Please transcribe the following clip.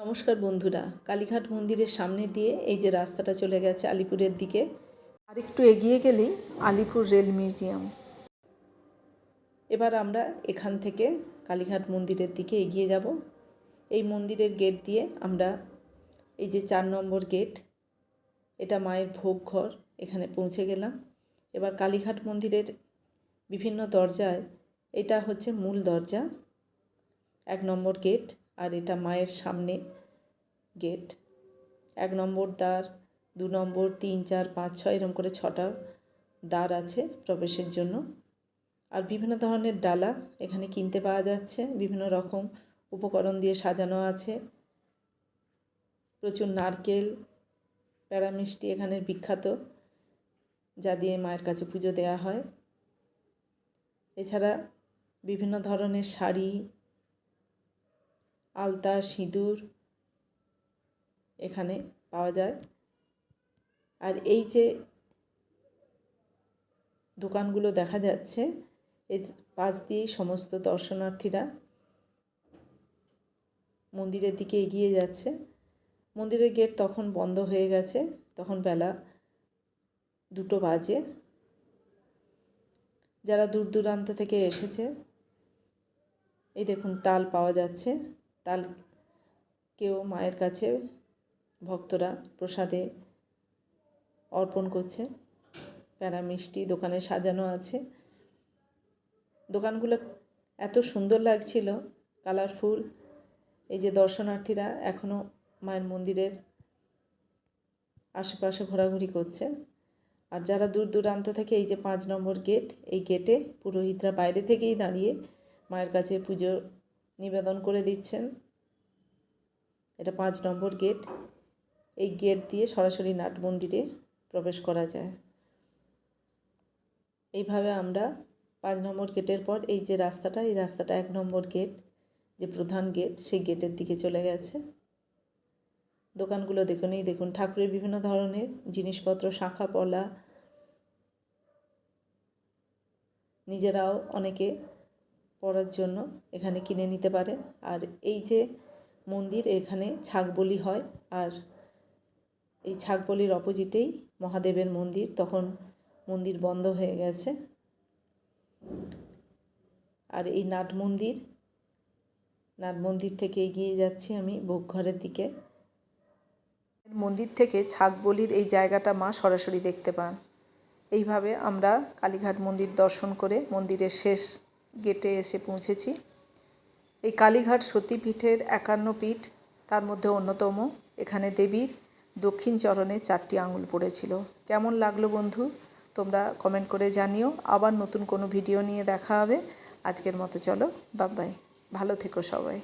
নমস্কার বন্ধুরা, কালীঘাট মন্দিরের সামনে দিয়ে এই যে রাস্তাটা চলে গেছে আলিপুরের দিকে, আর একটু এগিয়ে গেলেই আলিপুর রেল মিউজিয়াম। এবার আমরা এখান থেকে কালীঘাট মন্দিরের দিকে এগিয়ে যাব। এই মন্দিরের গেট দিয়ে আমরা এই যে 4 নম্বর গেট, এটা মায়ের ভোগ ঘর, এখানে পৌঁছে গেলাম। এবার কালীঘাট মন্দিরের বিভিন্ন দরজায় এটা হচ্ছে মূল দরজা, 1 নম্বর গেট, আর এটা মায়ের সামনে গেট। 1 নম্বর দ্বার, 2 নম্বর, 3, 4, 5, 6 এরকম করে 6টা দ্বার আছে প্রবেশের জন্য। আর বিভিন্ন ধরনের ডালা এখানে কিনতে পাওয়া যাচ্ছে, বিভিন্ন রকম উপকরণ দিয়ে সাজানো আছে। প্রচুর নারকেল, প্যাড়া মিষ্টি এখানের বিখ্যাত, যা দিয়ে মায়ের কাছে পুজো দেওয়া হয়। এছাড়া বিভিন্ন ধরনের শাড়ি, আলতা, সিঁদুর এখানে পাওয়া যায়। আর এই যে দোকানগুলো দেখা যাচ্ছে, এর পাশ দিয়েই সমস্ত দর্শনার্থীরা মন্দিরের দিকে এগিয়ে যাচ্ছে। মন্দিরের গেট তখন বন্ধ হয়ে গেছে, তখন বেলা 2টো বাজে। যারা দূর দূরান্ত থেকে এসেছে, এই দেখুন তাল পাওয়া যাচ্ছে, তালকেও মায়ের কাছে ভক্তরা প্রসাদে অর্পণ করছে। প্যাড়া মিষ্টি দোকানে সাজানো আছে। দোকানগুলো এত সুন্দর লাগছিল, কালারফুল। এই যে দর্শনার্থীরা এখনও মায়ের মন্দিরের আশেপাশে ঘোরাঘুরি করছে। আর যারা দূর দূরান্ত থেকে, এই যে 5 নম্বর গেট, এই গেটে পুরোহিতরা বাইরে থেকেই দাঁড়িয়ে মায়ের কাছে পুজো নিবেদন করে দিচ্ছেন। এটা 5 নম্বর গেট। এই গেট দিয়ে সরাসরি নাট মন্দিরে প্রবেশ করা যায়। এইভাবে আমরা 5 নম্বর গেটের পর এই যে রাস্তাটা, এই রাস্তাটা 1 নম্বর গেট, যে প্রধান গেট, সেই গেটের দিকে চলে গেছে। দোকানগুলো দেখুন ঠাকুরের বিভিন্ন ধরনের জিনিসপত্র, শাঁখা পলা, নিজেরাও অনেকে পরার জন্য এখানে কিনে নিতে পারে। আর এই যে মন্দির, এখানে ছাগ বলি হয়, আর এই ছাগ বলির অপোজিটেই মহাদেবের মন্দির। তখন মন্দির বন্ধ হয়ে গেছে। আর এই নাট মন্দির থেকে এগিয়ে যাচ্ছি আমি ভোগঘরের দিকে। মন্দির থেকে ছাগ বলির এই জায়গাটা মা সরাসরি দেখতে পান। এইভাবে আমরা কালীঘাট মন্দির দর্শন করে মন্দিরের শেষ গেটে এসে পৌঁছেছি। এই কালীঘাট সতীপীঠের 51 পীঠ, তার মধ্যে অন্যতম। এখানে দেবীর দক্ষিণ চরণে 4টি আঙুল পড়েছিল। কেমন লাগলো বন্ধু, তোমরা কমেন্ট করে জানিও। আবার নতুন কোনো ভিডিও নিয়ে দেখা হবে। আজকের মতো চলো, বাই বাই, ভালো থেকো সবাই।